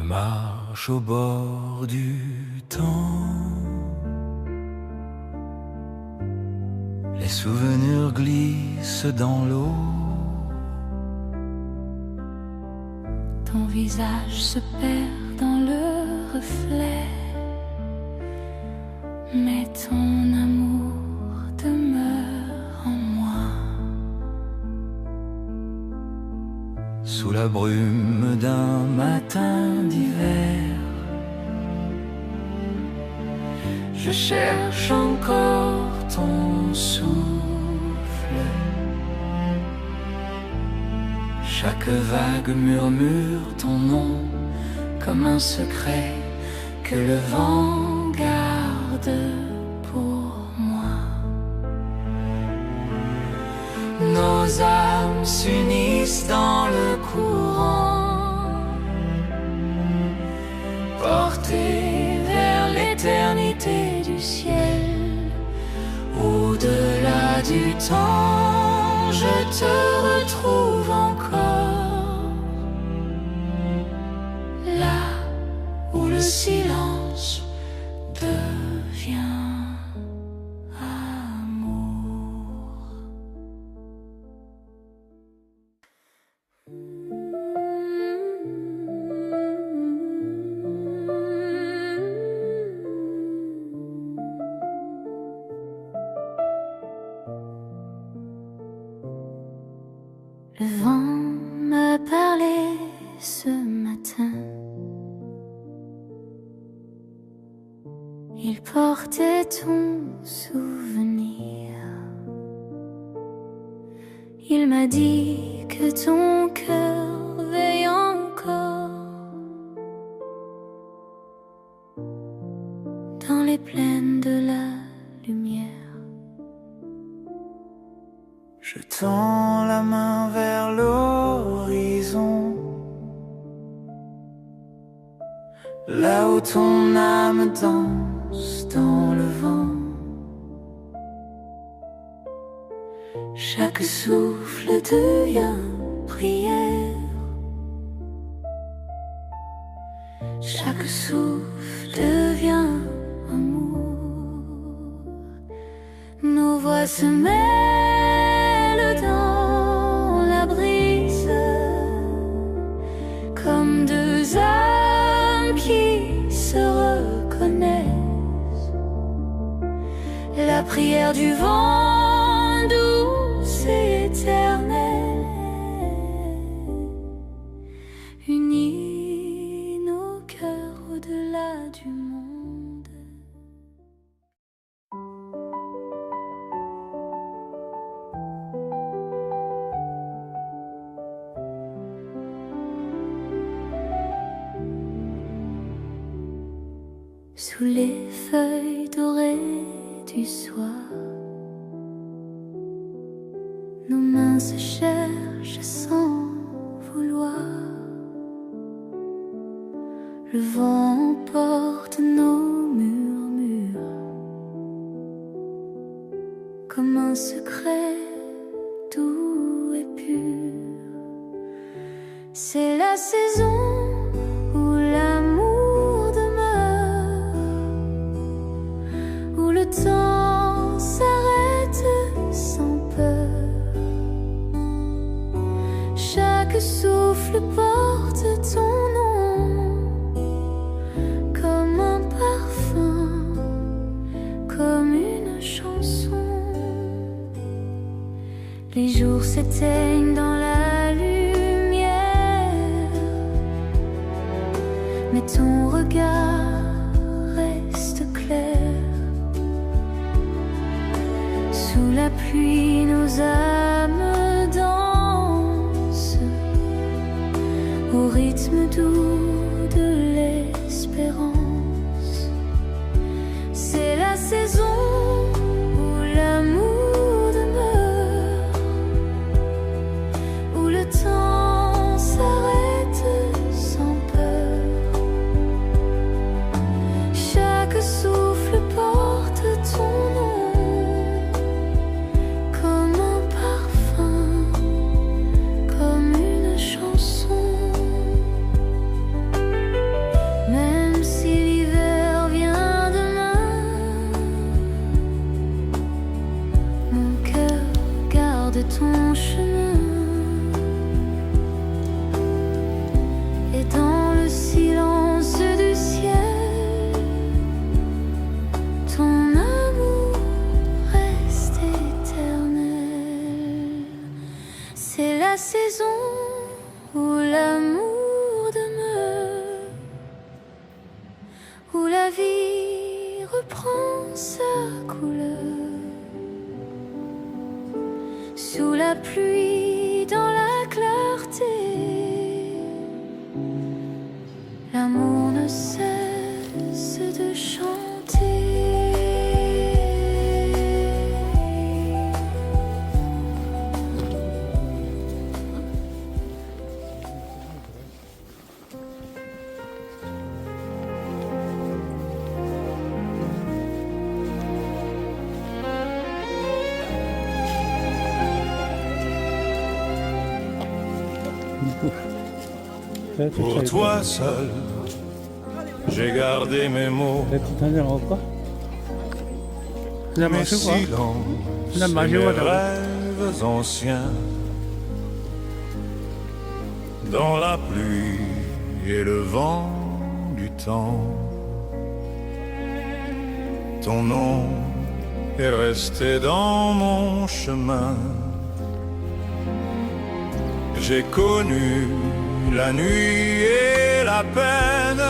marche au bord du temps. Les souvenirs glissent dans l'eau. Ton visage se perd dans le reflet, mais ton amour demeure en moi. Sous la brume d'un matin d'hiver, je cherche encore ton souffle. Chaque vague murmure ton nom comme un secret que le vent garde pour moi. Nos âmes s'unissent dans le courant, portées vers l'éternité du ciel. Au-delà du temps, je te retrouve encore, là où le silence devient amour. Le vent m'a parlé ce matin. Il portait ton souvenir. Il m'a dit que ton cœur veille encore dans les plaines de la lumière. Je tends la main vers l'horizon, là où ton âme danse dans le vent. Chaque souffle devient prière. Chaque souffle devient amour. Nos voix se mêlent dans la brise, comme deux âmes qui se reconnaissent. La prière du vent douce et éternelle unit nos cœurs au-delà du monde. Sous les feuilles dorées du soir, nos mains se cherchent sans vouloir. Le vent emporte nos murmures comme un secret doux et pur. C'est la saison où l'amour demeure, où le temps s'arrête sans peur. Chaque souffle porte ton nom comme un parfum, comme une chanson. Les jours s'éteignent dans la lumière, mais ton regard reste clair. Sous la pluie, nos âmes dansent au rythme doux de l'espérance. C'est la saison où l'amour demeure, où le temps s'arrête sans peur. Chaque souffle porte ton nom comme un parfum, comme une chanson. ton chemin. Et dans le silence du ciel, ton amour reste éternel. C'est la saison où l'amour demeure, où la vie reprend sa couleur. Sous la pluie, dans la clarté, l'amour ne cesse de chanter. Pour toi seul, j'ai gardé mes mots, mes silences, mes rêves anciens. Dans la pluie et le vent du temps, ton nom est resté dans mon chemin. J'ai connu la nuit et la peine,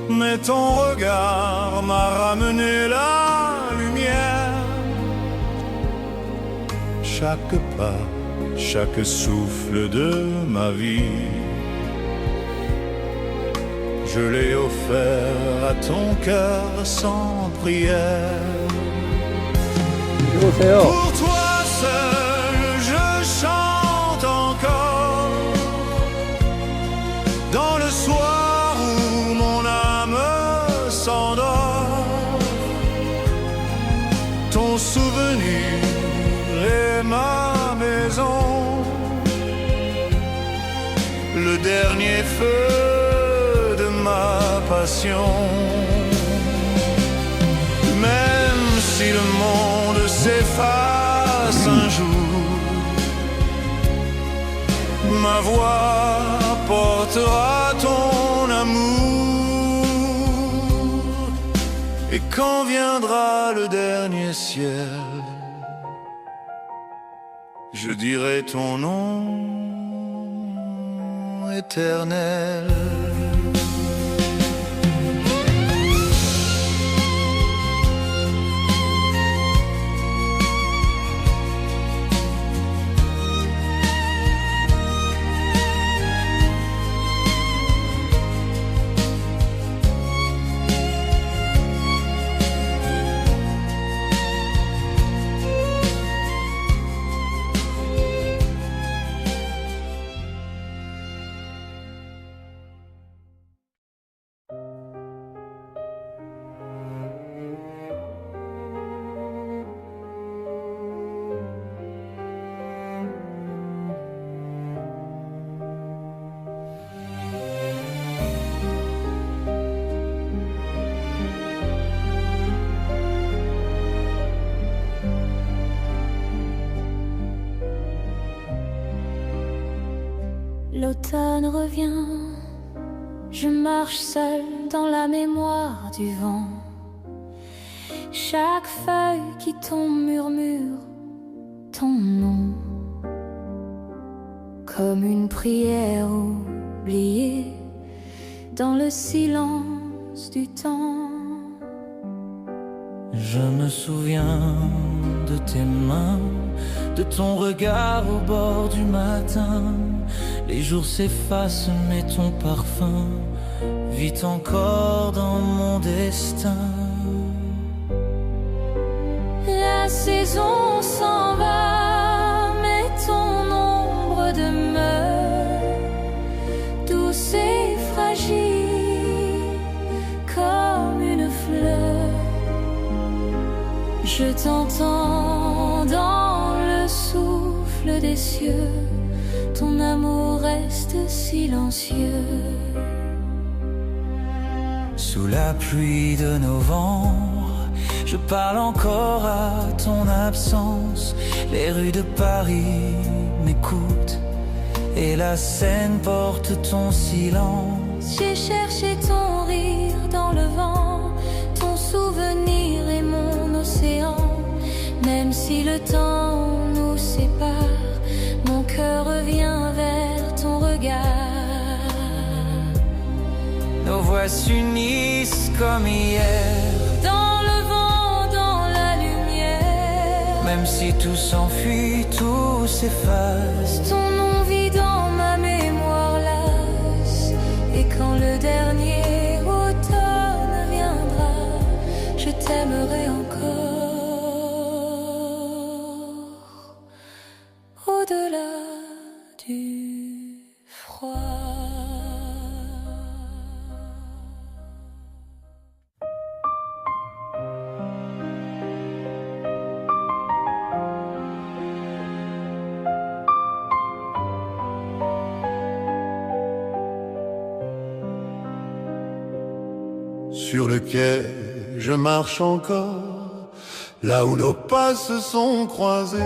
mais ton regard m'a ramené la lumière. Chaque pas, chaque souffle de ma vie, je l'ai offert à ton cœur sans prière. Pour toi seul, je chante encore. Dans le soir où mon âme s'endort, ton souvenir est ma maison, le dernier feu de ma passion. Même si le monde s'efface un jour, ma voix portera ton amour. Et quand viendra le dernier ciel, je dirai ton nom éternel. L'automne revient, je marche seule dans la mémoire du vent. Chaque feuille qui tombe murmure ton nom, comme une prière oubliée dans le silence du temps. Je me souviens de tes mains, de ton regard au bord du matin. Les jours s'effacent mais ton parfum vit encore dans mon destin. La saison s'en va mais ton ombre demeure, douce et fragile comme une fleur. Je t'entends dans le souffle des cieux, ton amour reste silencieux. Sous la pluie de novembre, Je parle encore à ton absence. Les rues de Paris m'écoutent et la Seine porte ton silence. J'ai cherché ton rire dans le vent, ton souvenir est mon océan. Même si le temps nous sépare, mon cœur revient vers ton regard. Nos voix s'unissent comme hier, dans le vent, dans la lumière. même si tout s'enfuit, tout s'efface. Ton nom vit dans ma mémoire lasse. Et quand le dernier automne viendra, je t'aimerai encore. Au-delà du froid. Sur le quai, je marche encore, là où nos pas se sont croisés.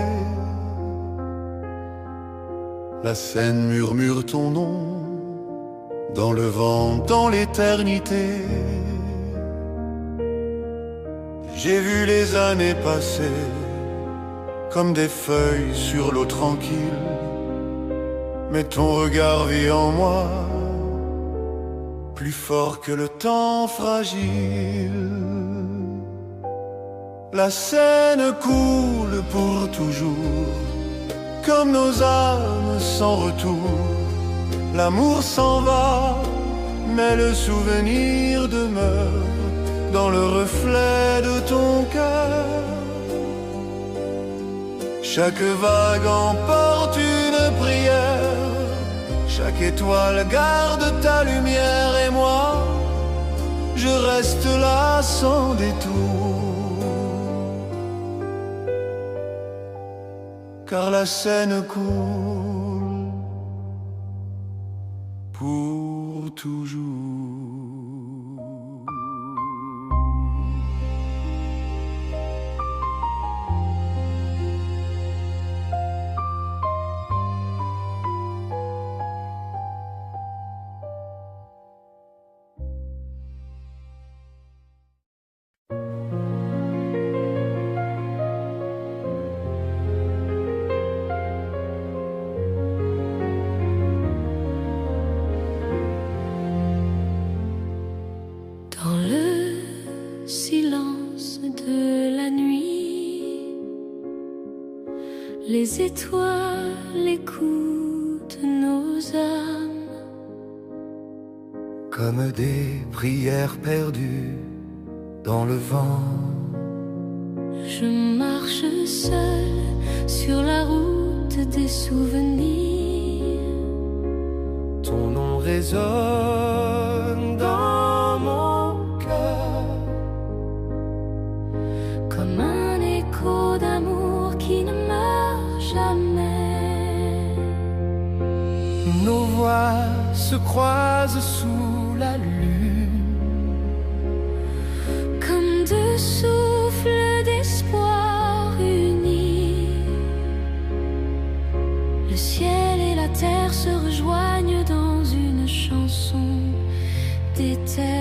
La Seine murmure ton nom, dans le vent, dans l'éternité. J'ai vu les années passer, comme des feuilles sur l'eau tranquille. Mais ton regard vit en moi, plus fort que le temps fragile. La Seine coule pour toujours, comme nos âmes sans retour. L'amour s'en va, mais le souvenir demeure dans le reflet de ton cœur. Chaque vague emporte une prière, chaque étoile garde ta lumière. Et moi, je reste là sans détour, car la Seine coule pour toujours. Dans le silence de la nuit, les étoiles écoutent nos âmes. Comme des prières perdues dans le vent. Je marche seule sur la route des souvenirs. Ton nom résonne dans mon cœur, comme un écho d'amour qui ne meurt jamais. nos voix se croisent sous la lune, comme deux souffles d'espoir unis. Le ciel et la terre se rejoignent dans une chanson d'éternité.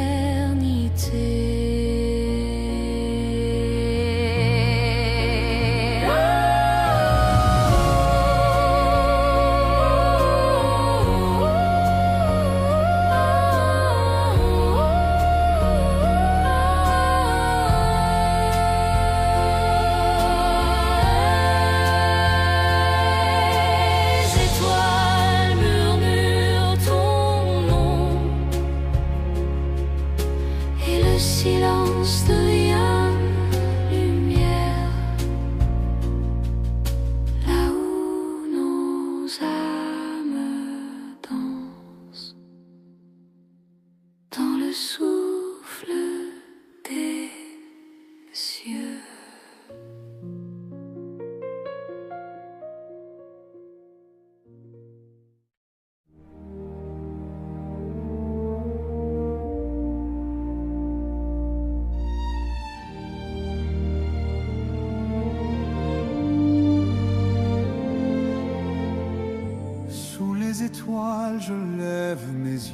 étoiles, je lève mes yeux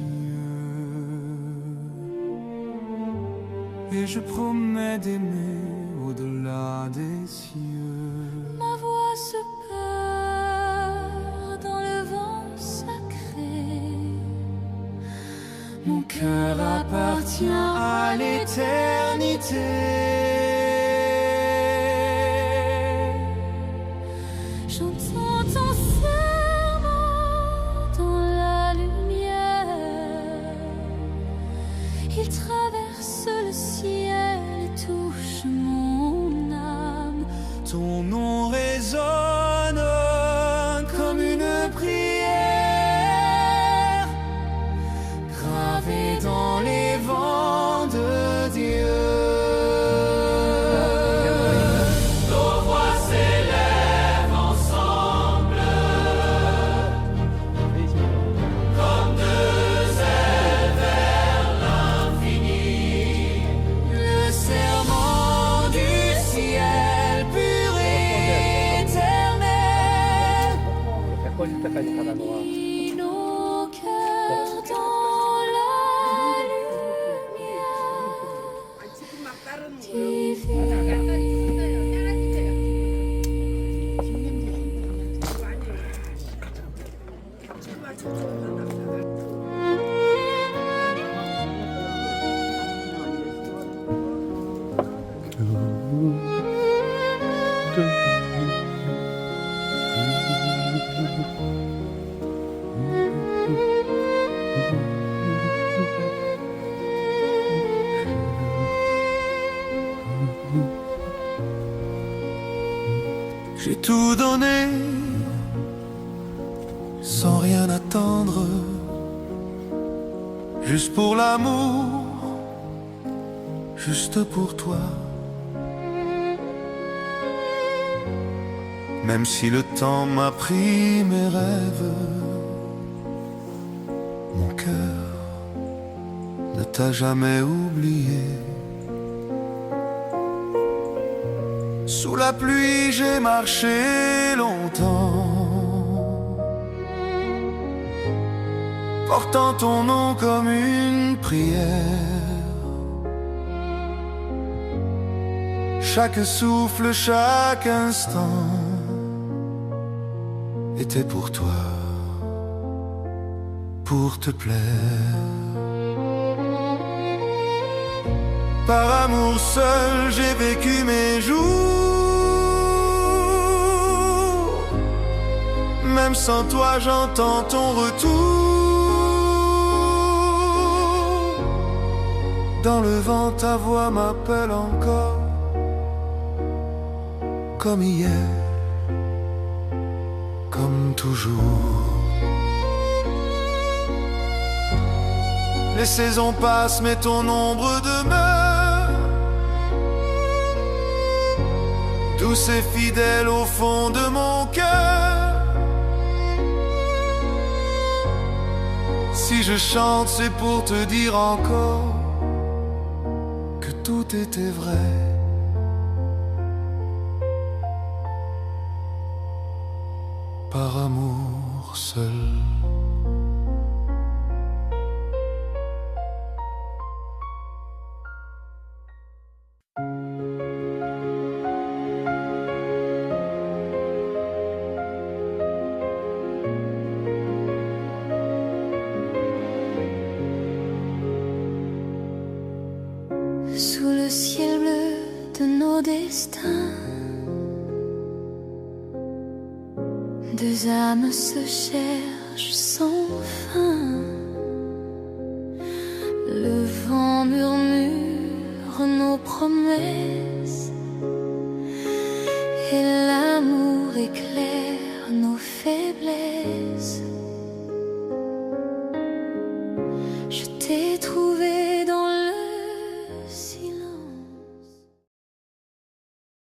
et je promets d'aimer au-delà des cieux. Ma voix se perd dans le vent sacré. Mon cœur appartient à l'éternité. J'entends ton serment dans la lumière. Il traverse le ciel et touche mon âme. Ton nom résonne comme une prière, gravée dans les vents de Dieu. Nos voix s'élèvent ensemble comme deux ailes vers l'infini. Le serment du ciel pur et éternel. Unis nos cœurs dans la lumière divine. J'ai tout donné sans rien attendre, juste pour l'amour, juste pour toi. Même si le temps m'a pris mes rêves, mon cœur ne t'a jamais oublié. Sous la pluie j'ai marché longtemps, portant ton nom comme une prière. Chaque souffle, chaque instant était pour toi, pour te plaire. Par amour seul j'ai vécu mes jours. Même sans toi j'entends ton retour. Dans le vent ta voix m'appelle encore, comme hier, comme toujours. Les saisons passent mais ton ombre demeure, douce et fidèle au fond de mon cœur. Si je chante, c'est pour te dire encore que tout était vrai. Par amour seul. Sous le ciel bleu de nos destins, deux âmes se cherchent sans fin. Le vent murmure nos promesses et l'amour éclaire nos faiblesses.